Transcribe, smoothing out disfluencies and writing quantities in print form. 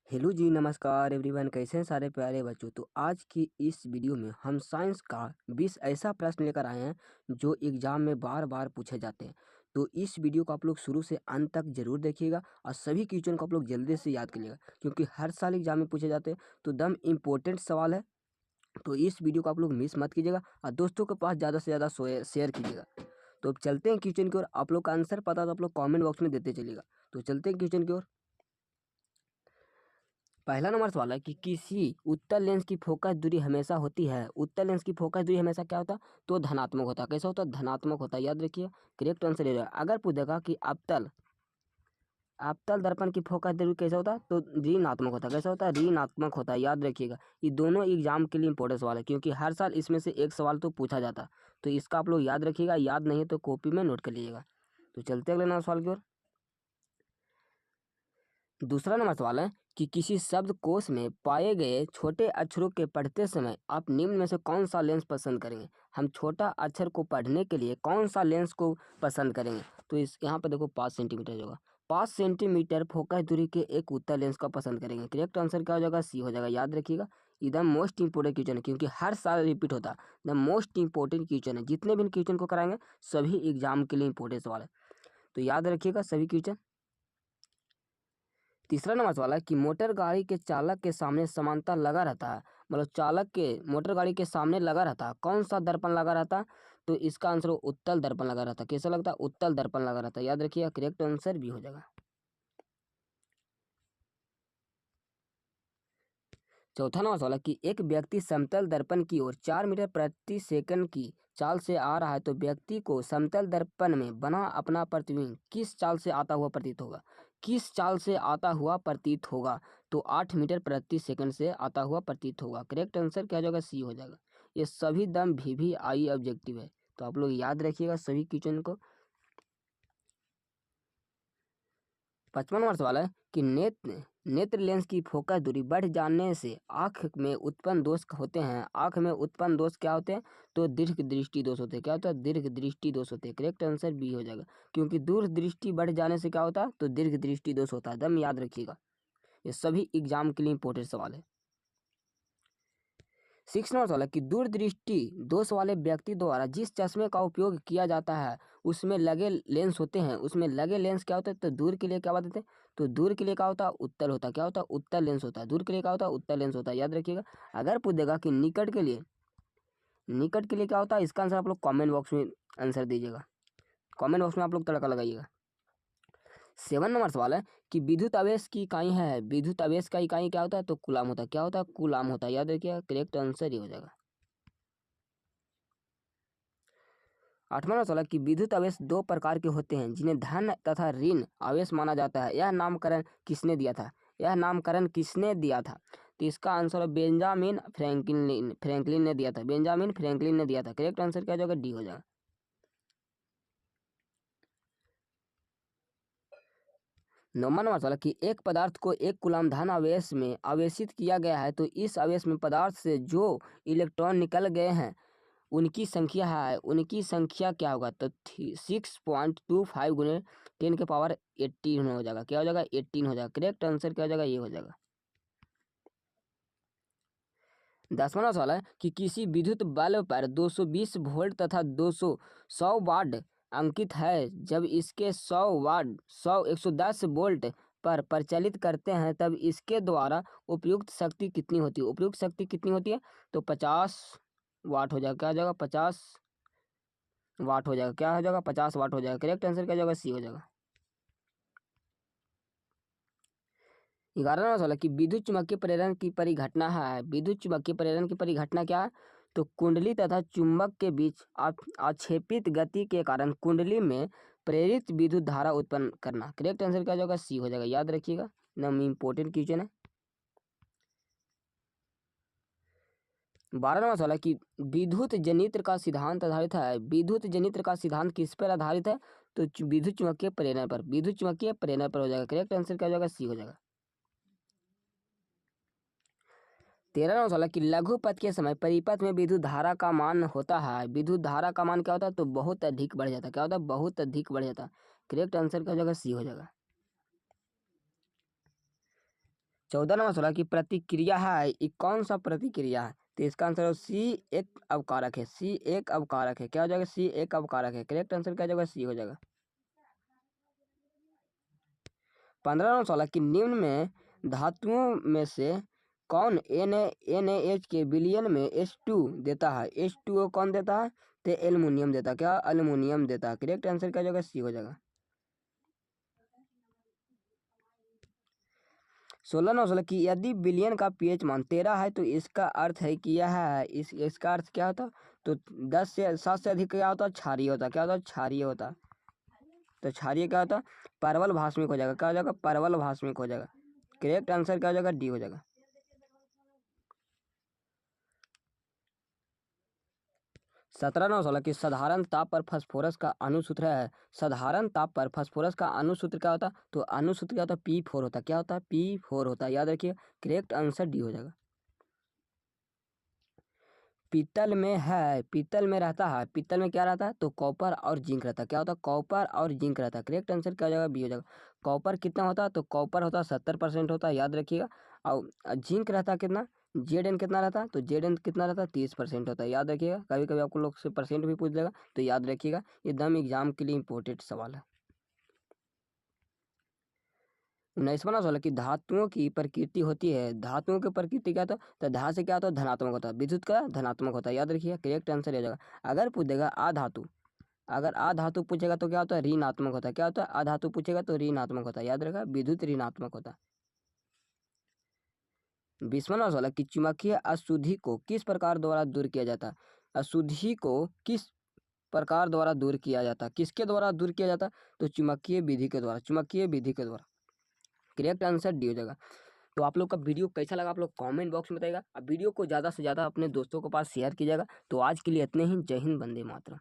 Hello जी, नमस्कार everyone. कैसे हैं सारे प्यारे बच्चों। तो आज की इस वीडियो में हम साइंस का 20 ऐसा प्रश्न लेकर आए हैं जो एग्जाम में बार बार पूछे जाते हैं। तो इस वीडियो को आप लोग शुरू से अंत तक जरूर देखिएगा और सभी क्वेश्चन को आप लोग जल्दी से याद करिएगा, क्योंकि हर साल एग्जाम में पूछे जाते हैं। तो दम इम्पोर्टेंट सवाल है, तो इस वीडियो को आप लोग मिस मत कीजिएगा और दोस्तों के पास ज़्यादा से ज़्यादा शेयर कीजिएगा। तो अब चलते हैं क्वेश्चन की ओर। आप लोग का आंसर पता तो आप लोग कॉमेंट बॉक्स में देते चलिएगा। तो चलते हैं क्वेश्चन की ओर। पहला नंबर सवाल है कि किसी उत्तल लेंस की फोकस दूरी हमेशा होती है। उत्तल लेंस की फोकस दूरी हमेशा क्या होता है? तो धनात्मक होता है। कैसा होता है? धनात्मक होता है। याद रखिए, करेक्ट आंसर ये है। अगर पूछेगा कि अवतल अवतल दर्पण की फोकस दूरी कैसा होता है, तो ऋणात्मक होता है। कैसा होता है? ऋणात्मक होता है। याद रखिएगा, ये दोनों एग्जाम के लिए इंपॉर्टेंट सवाल है, क्योंकि हर साल इसमें से एक सवाल तो पूछा जाता है। तो इसका आप लोग याद रखिएगा, याद नहीं है तो कॉपी में नोट कर लीजिएगा। तो चलते अगले नंबर सवाल की ओर। दूसरा नंबर सवाल है कि किसी शब्दकोश में पाए गए छोटे अक्षरों के पढ़ते समय आप निम्न में से कौन सा लेंस पसंद करेंगे। हम छोटा अक्षर को पढ़ने के लिए कौन सा लेंस को पसंद करेंगे? तो इस यहाँ पर देखो 5 सेंटीमीटर होगा। 5 सेंटीमीटर फोकस दूरी के एक उत्तल लेंस का पसंद करेंगे। करेक्ट आंसर क्या हो जाएगा? सी हो जाएगा। याद रखिएगा, एकदम मोस्ट इंपोर्टेंट क्वेश्चन है, क्योंकि हर साल रिपीट होता है। द मोस्ट इंपोर्टेंट क्वेश्चन है। जितने भी क्वेश्चन को कराएंगे सभी एग्जाम के लिए इंपोर्टेंट सवाल है, तो याद रखिएगा सभी क्वेश्चन। तीसरा नंबर सवाल है कि मोटर गाड़ी के चालक के सामने समांतर लगा रहता है, मतलब चालक के मोटर गाड़ी के सामने लगा रहता है, कौन सा दर्पण लगा रहता है? तो इसका आंसर उत्तल दर्पण लगा रहता है। कैसा लगता है? उत्तल दर्पण लगा रहता है। याद रखिएगा, करेक्ट आंसर भी हो जाएगा। चौथा नंबर सवाल है कि एक व्यक्ति समतल दर्पण की ओर 4 मीटर प्रति सेकंड की चाल से आ रहा है, तो व्यक्ति को समतल दर्पण में बना अपना प्रतिबिंब किस चाल से आता हुआ प्रतीत होगा? किस चाल से आता हुआ प्रतीत होगा? तो 8 मीटर प्रति सेकंड से आता हुआ प्रतीत होगा। करेक्ट आंसर क्या हो जाएगा? सी हो जाएगा। ये सभी दम VVI ऑब्जेक्टिव है, तो आप लोग याद रखिएगा सभी क्वेश्चन को। 55वां सवाल है कि नेत्र लेंस की फोकस दूरी बढ़ जाने से आंख में उत्पन्न दोष होते हैं। आंख में उत्पन्न दोष क्या होते हैं? तो दीर्घ दृष्टि दोष होते हैं। क्या होता है? दीर्घ दृष्टि दोष होते हैं। करेक्ट आंसर बी हो जाएगा, क्योंकि दूर दृष्टि बढ़ जाने से क्या होता है? तो दीर्घ दृष्टि दोष होता है। दम याद रखिएगा, ये सभी एग्जाम के लिए इंपॉर्टेंट सवाल है। 6 नंबर सवाल है कि दूरदृष्टि दोष वाले व्यक्ति द्वारा जिस चश्मे का उपयोग किया जाता है उसमें लगे लेंस होते हैं। उसमें लगे लेंस क्या होता है? तो दूर के लिए क्या बताते हैं? तो दूर के लिए क्या होता है? उत्तल होता है। क्या होता है? उत्तल लेंस होता है। दूर के लिए क्या होता है? उत्तल लेंस होता है। याद रखिएगा। अगर पूछेगा कि निकट के लिए क्या होता है, इसका आंसर आप लोग कॉमेंट बॉक्स में आंसर दीजिएगा। कॉमेंट बॉक्स में आप लोग तड़का लगाइएगा। 7 नंबर सवाल है कि विद्युत आवेश की इकाई है। विद्युत आवेश का इकाई क्या होता है? तो कूलाम होता है। क्या होता है? कूलाम होता है। याद रखिएगा, करेक्ट आंसर ये हो जाएगा। 8वां सवाल है कि विद्युत आवेश दो प्रकार के होते हैं जिन्हें धन तथा ऋण आवेश माना जाता है। यह नामकरण किसने दिया था? यह नामकरण किसने दिया था? तो इसका आंसर है बेंजामिन फ्रैंकलिन ने दिया था। बेंजामिन फ्रैंकलिन ने दिया था। करेक्ट आंसर क्या हो जाएगा? डी हो जाएगा। 9वां नंबर सवाल है कि एक पदार्थ को एक कूलाम धन आवेश में आवेशित किया गया है, तो इस आवेश में पदार्थ से जो इलेक्ट्रॉन निकल गए हैं उनकी संख्या क्या होगा? तो 6.25 गुने 10⁻18 हो जाएगा। क्या हो जाएगा? 18 हो जाएगा। करेक्ट आंसर क्या हो जाएगा? ये हो जाएगा। 10वां सवाल है कि किसी विद्युत बल्ब पर 220 वोल्ट तथा 100 वाट अंकित है। जब इसके 110 वोल्ट पर प्रचलित करते हैं तब इसके द्वारा उपयुक्त शक्ति कितनी होती है? उपयुक्त शक्ति कितनी होती है? तो 50 वाट हो जाएगा। क्या हो जाएगा? 50 वाट हो जाएगा। क्या हो जाएगा? 50 वाट हो जाएगा। करेक्ट आंसर क्या हो जाएगा? सी हो जाएगा। 11वां सवाल है कि विद्युत चुम्बकीय प्रेरण की परिघटना है। विद्युत चुम्बकीय प्रेरण की परिघटना क्या है? तो कुंडली तथा चुंबक के बीच आक्षेपित गति के कारण कुंडली में प्रेरित विद्युत धारा उत्पन्न करना। करेक्ट आंसर क्या हो जाएगा? सी हो जाएगा। याद रखिएगा, एकदम इंपॉर्टेंट क्वेश्चन है। 12वां सवाल है कि विद्युत जनित्र का सिद्धांत आधारित है। विद्युत जनित्र का सिद्धांत किस पर आधारित है? तो विद्युत चुम्बकीय प्रेरण पर। विद्युत चुम्बकीय प्रेरण पर हो जाएगा। करेक्ट आंसर क्या हो जाएगा? सी हो जाएगा। 13वां सवाल है कि लघु पथ के समय परिपथ में विद्युत धारा का मान होता है। विद्युत धारा का मान क्या होता है? तो बहुत अधिक बढ़ जाता है। क्या होता है? बहुत अधिक बढ़ जाता है। करेक्ट आंसर क्या हो जाएगा? सी हो जाएगा। 14 नंबर सवाल की प्रतिक्रिया है, ये कौन सा प्रतिक्रिया है? तो इसका आंसर सी एक अवकारक है। सी एक अवकारक है। क्या हो जाएगा? सी एक अवकारक है। करेक्ट आंसर क्या हो जाएगा? सी हो जाएगा। 15वां सवाल है कि निम्न में धातुओं में से कौन NaH के विलयन में H2 देता है? H2O कौन देता है? तो एल्युमिनियम देता है। क्या? एल्युमिनियम देता है। करेक्ट आंसर क्या हो जाएगा? सी हो जाएगा। 16वां सवाल कि यदि विलयन का pH मान 13 है तो इसका अर्थ है कि यह है, इसका अर्थ क्या होता? तो 7 से अधिक क्या होता? क्षारीय होता। क्या होता? क्षारीय होता। तो क्षारीय क्या होता? परवल भास्मिक हो जाएगा। क्या हो जाएगा? परवल भास्मिक हो जाएगा। करेक्ट आंसर क्या हो जाएगा? डी हो जाएगा। 17वां सवाल कि साधारण ताप पर फास्फोरस का अणुसूत्र है। साधारण ताप पर फास्फोरस का अणुसूत्र क्या होता? तो अणुसूत्र क्या होता? P4 होता। क्या होता? P4 होता। याद रखिए। करेक्ट आंसर डी हो जाएगा। पीतल में है, पीतल में रहता है। पीतल में क्या रहता है? तो कॉपर और जिंक रहता है। क्या होता है? कॉपर और जिंक रहता है। करेक्ट आंसर क्या हो जाएगा? बी हो जाएगा। कॉपर कितना होता है? तो कॉपर होता है 70% होता है। याद रखिएगा। और जिंक रहता है कितना? Zn कितना रहता है? तो Zn कितना रहता है? 30% होता है। याद रखिएगा। कभी कभी आपको लोग से परसेंट भी पूछ लेगा, तो याद रखिएगा। एकदम एग्जाम के लिए इंपॉर्टेंट सवाल है। 19वां सवाल कि धातुओं की प्रकृति होती है। धातुओं की प्रकृति क्या होता है? तो धा से क्या होता है? धनात्मक होता है। विद्युत का धनात्मक होता है। याद रखिए। करेक्ट आंसर हो जाएगा। अगर पूछ देगा अधातु, अगर अधातु पूछेगा तो क्या होता है? ऋणात्मक होता है। क्या होता है? अधातु पूछेगा तो ऋणात्मक होता है। याद रखा। विद्युत ऋणात्मक होता है। 20वां सवाल कि चुंबकीय अशुद्धि को किस प्रकार द्वारा दूर किया जाता है? अशुद्धि को किस प्रकार द्वारा दूर किया जाता है? किसके द्वारा दूर किया जाता है? तो चुंबकीय विधि के द्वारा। चुंबकीय विधि के द्वारा। करेक्ट आंसर डी हो जाएगा। तो आप लोग का वीडियो कैसा लगा आप लोग कमेंट बॉक्स में बताइएगा। अब वीडियो को ज़्यादा से ज़्यादा अपने दोस्तों के पास शेयर कीजिएगा। तो आज के लिए इतने ही। जय हिंद, वंदे मातरम।